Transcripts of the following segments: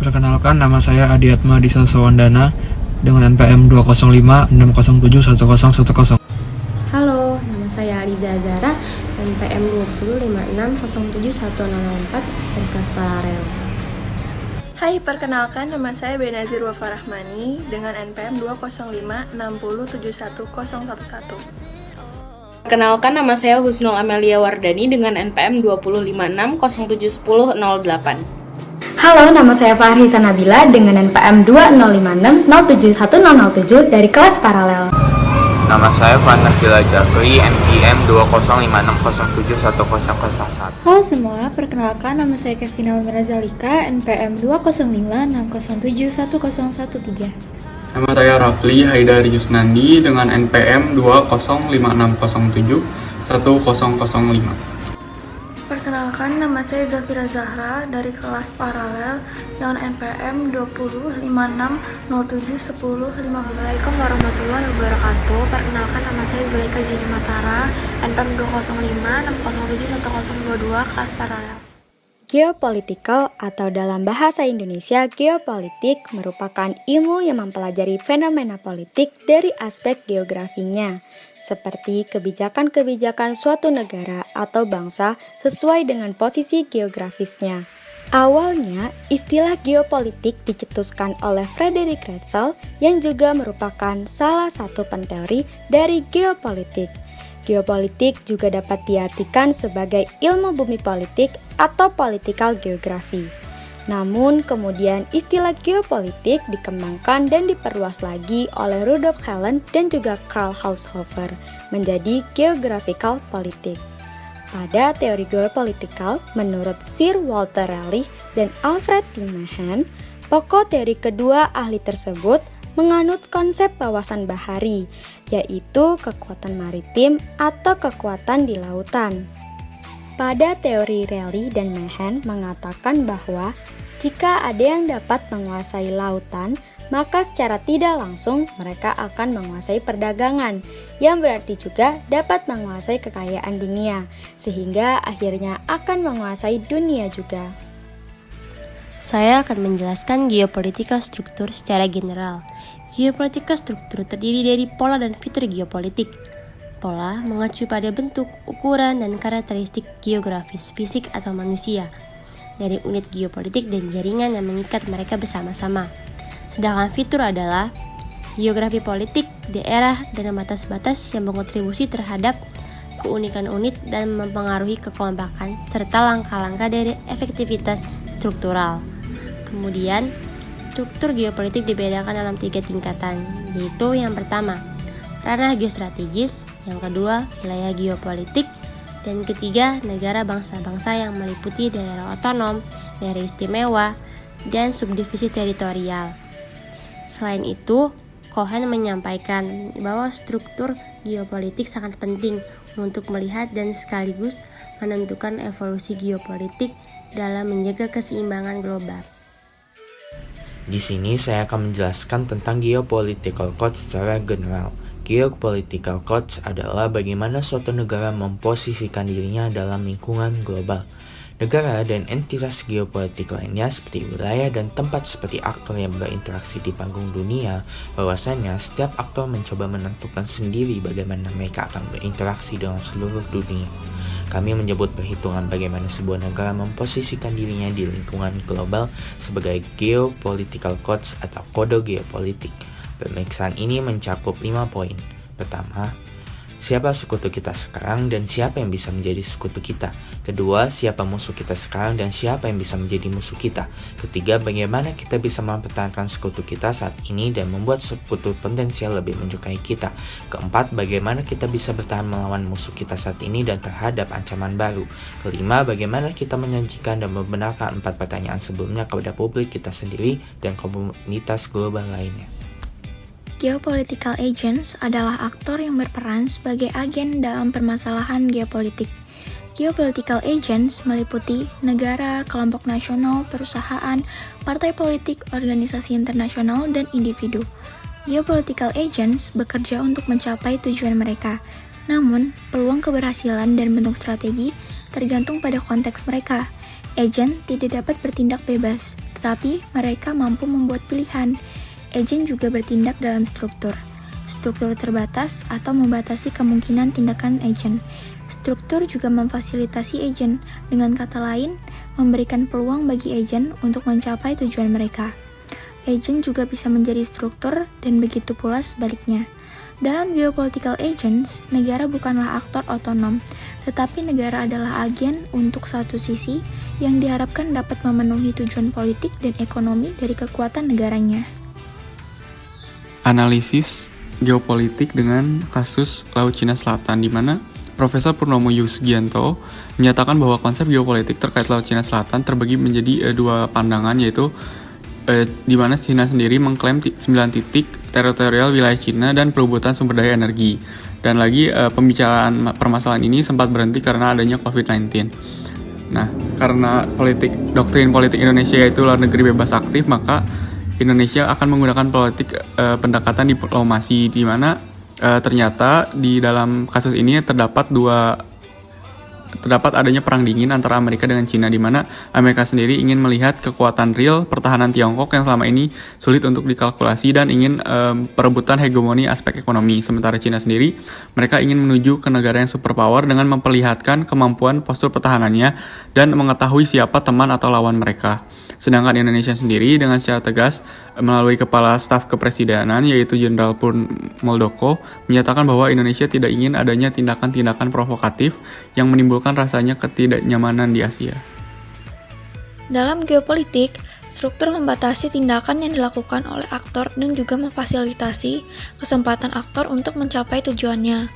Perkenalkan, nama saya Adiatma Disa Sawandana dengan NPM 20560710110. Halo, nama saya Aliza Azara, NPM 205607104 dari kelas paralel. Hai, perkenalkan nama saya Benazir Wafa Rahmani dengan NPM 20560711011. Perkenalkan, nama saya Husnul Amelia Wardani dengan NPM 20560701008. Halo, nama saya Farhisa Nabila dengan NPM 205607107 dari kelas paralel. Nama saya Vanafila Jafri, NPM 20560710001. Halo semua, perkenalkan nama saya Kevina Mirazalika, NPM 20560710113. Nama saya Rafli Haidari Yusnandi dengan NPM 20560710005. Perkenalkan, nama saya Zafira Zahra dari kelas paralel dengan NPM 20560701015. Assalamualaikum warahmatullahi wabarakatuh. Perkenalkan, nama saya Zulaika Zini Matara, NPM 20560710022, kelas paralel. Geopolitical atau dalam bahasa Indonesia geopolitik merupakan ilmu yang mempelajari fenomena politik dari aspek geografinya, seperti kebijakan-kebijakan suatu negara atau bangsa sesuai dengan posisi geografisnya. Awalnya, istilah geopolitik dicetuskan oleh Frederick Ratzel yang juga merupakan salah satu penteori dari geopolitik. Geopolitik juga dapat diartikan sebagai ilmu bumi politik atau political geography. Namun, kemudian istilah geopolitik dikembangkan dan diperluas lagi oleh Rudolf Helen dan juga Karl Haushofer menjadi geographical politik. Pada teori geopolitikal, menurut Sir Walter Raleigh dan Alfred T. Mahan, pokok teori kedua ahli tersebut menganut konsep kawasan bahari, yaitu kekuatan maritim atau kekuatan di lautan. Pada teori Raleigh dan Mahan mengatakan bahwa jika ada yang dapat menguasai lautan, maka secara tidak langsung mereka akan menguasai perdagangan, yang berarti juga dapat menguasai kekayaan dunia, sehingga akhirnya akan menguasai dunia juga. Saya akan menjelaskan geopolitika struktur secara general. Geopolitika struktur terdiri dari pola dan fitur geopolitik. Pola mengacu pada bentuk, ukuran, dan karakteristik geografis fisik atau manusia dari unit geopolitik dan jaringan yang mengikat mereka bersama-sama. Sedangkan fitur adalah geografi politik, daerah, dan batas-batas yang berkontribusi terhadap keunikan unit dan mempengaruhi kekompakan serta langkah-langkah dari efektivitas struktural. Kemudian, struktur geopolitik dibedakan dalam 3 tingkatan, yaitu yang pertama, ranah geostrategis, yang kedua, wilayah geopolitik, dan ketiga, negara bangsa-bangsa yang meliputi daerah otonom, daerah istimewa, dan subdivisi teritorial. Selain itu, Cohen menyampaikan bahwa struktur geopolitik sangat penting untuk melihat dan sekaligus menentukan evolusi geopolitik dalam menjaga keseimbangan global. Di sini saya akan menjelaskan tentang geopolitical code secara general. Geopolitical codes adalah bagaimana suatu negara memposisikan dirinya dalam lingkungan global. Negara dan entitas geopolitik lainnya seperti wilayah dan tempat seperti aktor yang berinteraksi di panggung dunia, bahwasanya setiap aktor mencoba menentukan sendiri bagaimana mereka akan berinteraksi dengan seluruh dunia. Kami menyebut perhitungan bagaimana sebuah negara memposisikan dirinya di lingkungan global sebagai geopolitical codes atau kode geopolitik. Pemeriksaan ini mencakup 5 poin. Pertama, siapa sekutu kita sekarang dan siapa yang bisa menjadi sekutu kita. Kedua, siapa musuh kita sekarang dan siapa yang bisa menjadi musuh kita. Ketiga, bagaimana kita bisa mempertahankan sekutu kita saat ini dan membuat sekutu potensial lebih menyukai kita. Keempat, bagaimana kita bisa bertahan melawan musuh kita saat ini dan terhadap ancaman baru. Kelima, bagaimana kita menyajikan dan membenarkan 4 pertanyaan sebelumnya kepada publik kita sendiri dan komunitas global lainnya. Geopolitical agents adalah aktor yang berperan sebagai agen dalam permasalahan geopolitik. Geopolitical agents meliputi negara, kelompok nasional, perusahaan, partai politik, organisasi internasional, dan individu. Geopolitical agents bekerja untuk mencapai tujuan mereka, namun peluang keberhasilan dan bentuk strategi tergantung pada konteks mereka. Agent tidak dapat bertindak bebas, tetapi mereka mampu membuat pilihan. Agen juga bertindak dalam struktur terbatas atau membatasi kemungkinan tindakan agen. Struktur juga memfasilitasi agen, dengan kata lain, memberikan peluang bagi agen untuk mencapai tujuan mereka. Agen juga bisa menjadi struktur dan begitu pula sebaliknya. Dalam geopolitical agents, negara bukanlah aktor otonom, tetapi negara adalah agen untuk satu sisi yang diharapkan dapat memenuhi tujuan politik dan ekonomi dari kekuatan negaranya. Analisis geopolitik dengan kasus Laut Cina Selatan, di mana Profesor Purnomo Yusgianto menyatakan bahwa konsep geopolitik terkait Laut Cina Selatan terbagi menjadi dua pandangan, yaitu di mana Cina sendiri mengklaim 9 titik teritorial wilayah Cina dan perebutan sumber daya energi. Dan lagi pembicaraan permasalahan ini sempat berhenti karena adanya COVID-19. Nah, karena doktrin politik Indonesia yaitu luar negeri bebas aktif, maka Indonesia akan menggunakan politik pendekatan diplomasi, di mana ternyata di dalam kasus ini terdapat adanya perang dingin antara Amerika dengan Cina, di mana Amerika sendiri ingin melihat kekuatan real pertahanan Tiongkok yang selama ini sulit untuk dikalkulasi dan ingin perebutan hegemoni aspek ekonomi. Sementara Cina sendiri, mereka ingin menuju ke negara yang superpower dengan memperlihatkan kemampuan postur pertahanannya dan mengetahui siapa teman atau lawan mereka. Sedangkan Indonesia sendiri dengan secara tegas melalui Kepala Staf Kepresidenan yaitu Jenderal Purn Muldoko menyatakan bahwa Indonesia tidak ingin adanya tindakan-tindakan provokatif yang menimbulkan rasanya ketidaknyamanan di Asia. Dalam geopolitik, struktur membatasi tindakan yang dilakukan oleh aktor dan juga memfasilitasi kesempatan aktor untuk mencapai tujuannya.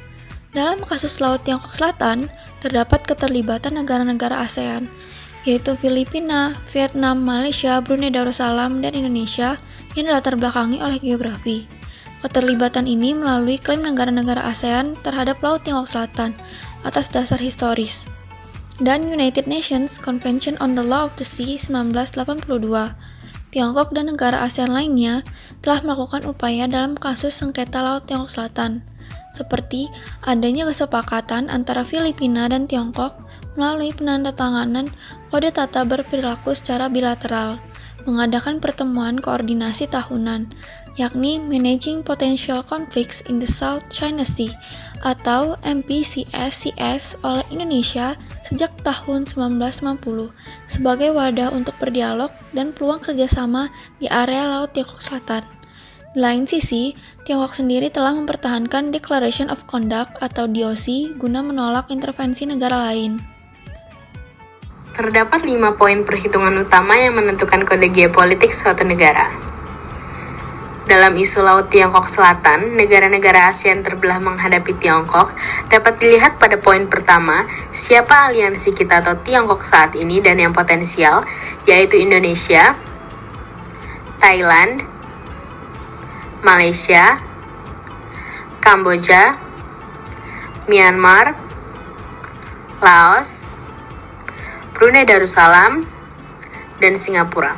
Dalam kasus Laut Tiongkok Selatan, terdapat keterlibatan negara-negara ASEAN, yaitu Filipina, Vietnam, Malaysia, Brunei Darussalam, dan Indonesia yang dilatar belakangi oleh geografi. Keterlibatan ini melalui klaim negara-negara ASEAN terhadap Laut Tiongkok Selatan atas dasar historis, dan United Nations Convention on the Law of the Sea 1982. Tiongkok dan negara ASEAN lainnya telah melakukan upaya dalam kasus sengketa Laut Tiongkok Selatan, seperti adanya kesepakatan antara Filipina dan Tiongkok melalui penandatanganan kode tata berperilaku secara bilateral, mengadakan pertemuan koordinasi tahunan, yakni Managing Potential Conflicts in the South China Sea atau MPCS-CS oleh Indonesia sejak tahun 1990 sebagai wadah untuk berdialog dan peluang kerjasama di area Laut Tiongkok Selatan. Di lain sisi, Tiongkok sendiri telah mempertahankan Declaration of Conduct atau DOC guna menolak intervensi negara lain. Terdapat 5 poin perhitungan utama yang menentukan kode geopolitik suatu negara. Dalam isu Laut Tiongkok Selatan, negara-negara ASEAN terbelah menghadapi Tiongkok dapat dilihat pada poin pertama, siapa aliansi kita atau Tiongkok saat ini dan yang potensial, yaitu Indonesia, Thailand, Malaysia, Kamboja, Myanmar, Laos, Brunei Darussalam, dan Singapura.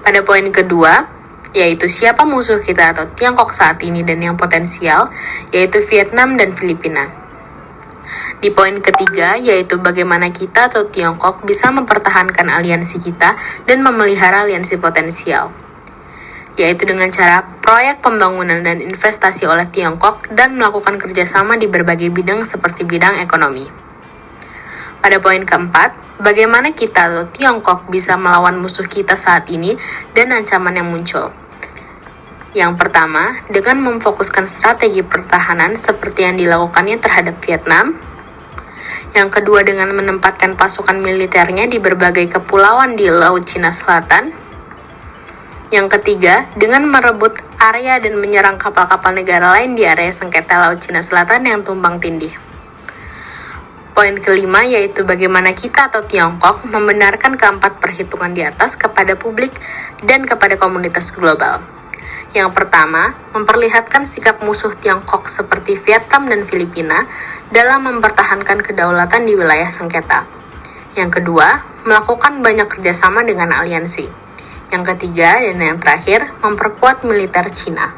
Pada poin kedua, yaitu siapa musuh kita atau Tiongkok saat ini dan yang potensial, yaitu Vietnam dan Filipina. Di poin ketiga, yaitu bagaimana kita atau Tiongkok bisa mempertahankan aliansi kita dan memelihara aliansi potensial, yaitu dengan cara proyek pembangunan dan investasi oleh Tiongkok dan melakukan kerjasama di berbagai bidang seperti bidang ekonomi. Pada poin keempat, bagaimana kita atau Tiongkok bisa melawan musuh kita saat ini dan ancaman yang muncul. Yang pertama, dengan memfokuskan strategi pertahanan seperti yang dilakukannya terhadap Vietnam. Yang kedua, dengan menempatkan pasukan militernya di berbagai kepulauan di Laut Cina Selatan. Yang ketiga, dengan merebut area dan menyerang kapal-kapal negara lain di area sengketa Laut Cina Selatan yang tumpang tindih. Poin kelima yaitu bagaimana kita atau Tiongkok membenarkan keempat perhitungan di atas kepada publik dan kepada komunitas global. Yang pertama, memperlihatkan sikap musuh Tiongkok seperti Vietnam dan Filipina dalam mempertahankan kedaulatan di wilayah sengketa. Yang kedua, melakukan banyak kerjasama dengan aliansi. Yang ketiga dan yang terakhir, memperkuat militer Cina.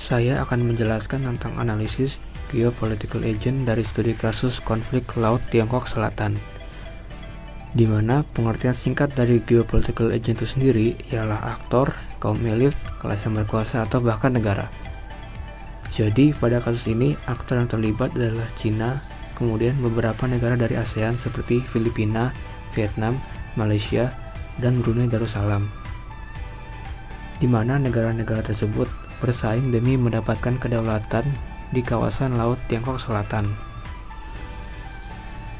Saya akan menjelaskan tentang analisis geopolitical agent dari studi kasus konflik Laut Tiongkok Selatan. di mana pengertian singkat dari geopolitical agent itu sendiri ialah aktor, kaum elit, kelas yang berkuasa, atau bahkan negara. Jadi pada kasus ini aktor yang terlibat adalah Cina, kemudian beberapa negara dari ASEAN seperti Filipina, Vietnam, Malaysia, dan Brunei Darussalam, di mana negara-negara tersebut bersaing demi mendapatkan kedaulatan di kawasan Laut Tiongkok Selatan.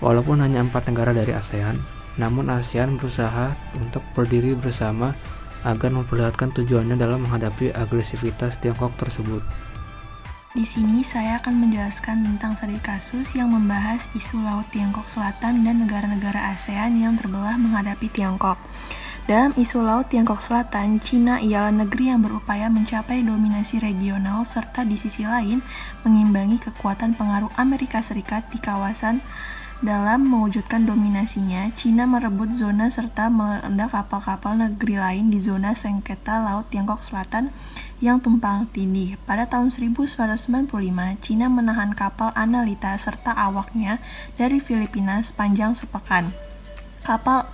Walaupun hanya 4 negara dari ASEAN, namun ASEAN berusaha untuk berdiri bersama agar memperlihatkan tujuannya dalam menghadapi agresivitas Tiongkok tersebut. Di sini saya akan menjelaskan tentang studi kasus yang membahas isu Laut Tiongkok Selatan dan negara-negara ASEAN yang terbelah menghadapi Tiongkok. Dalam isu Laut Tiongkok Selatan, Cina ialah negeri yang berupaya mencapai dominasi regional serta di sisi lain mengimbangi kekuatan pengaruh Amerika Serikat di kawasan. Dalam mewujudkan dominasinya, Cina merebut zona serta meledak kapal-kapal negeri lain di zona sengketa Laut Tiongkok Selatan yang tumpang tindih. Pada tahun 1995, Cina menahan kapal Analita serta awaknya dari Filipina sepanjang sepekan. Kapal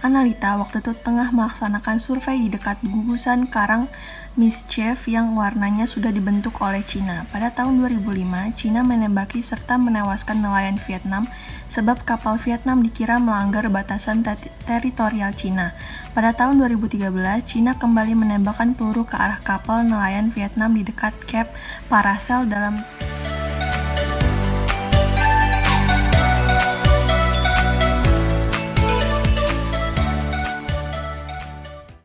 Analita waktu itu tengah melaksanakan survei di dekat gugusan Karang Mischief yang warnanya sudah dibentuk oleh Cina. Pada tahun 2005, Cina menembaki serta menewaskan nelayan Vietnam sebab kapal Vietnam dikira melanggar batasan teritorial Cina. Pada tahun 2013, Cina kembali menembakkan peluru ke arah kapal nelayan Vietnam di dekat Cape Paracel dalam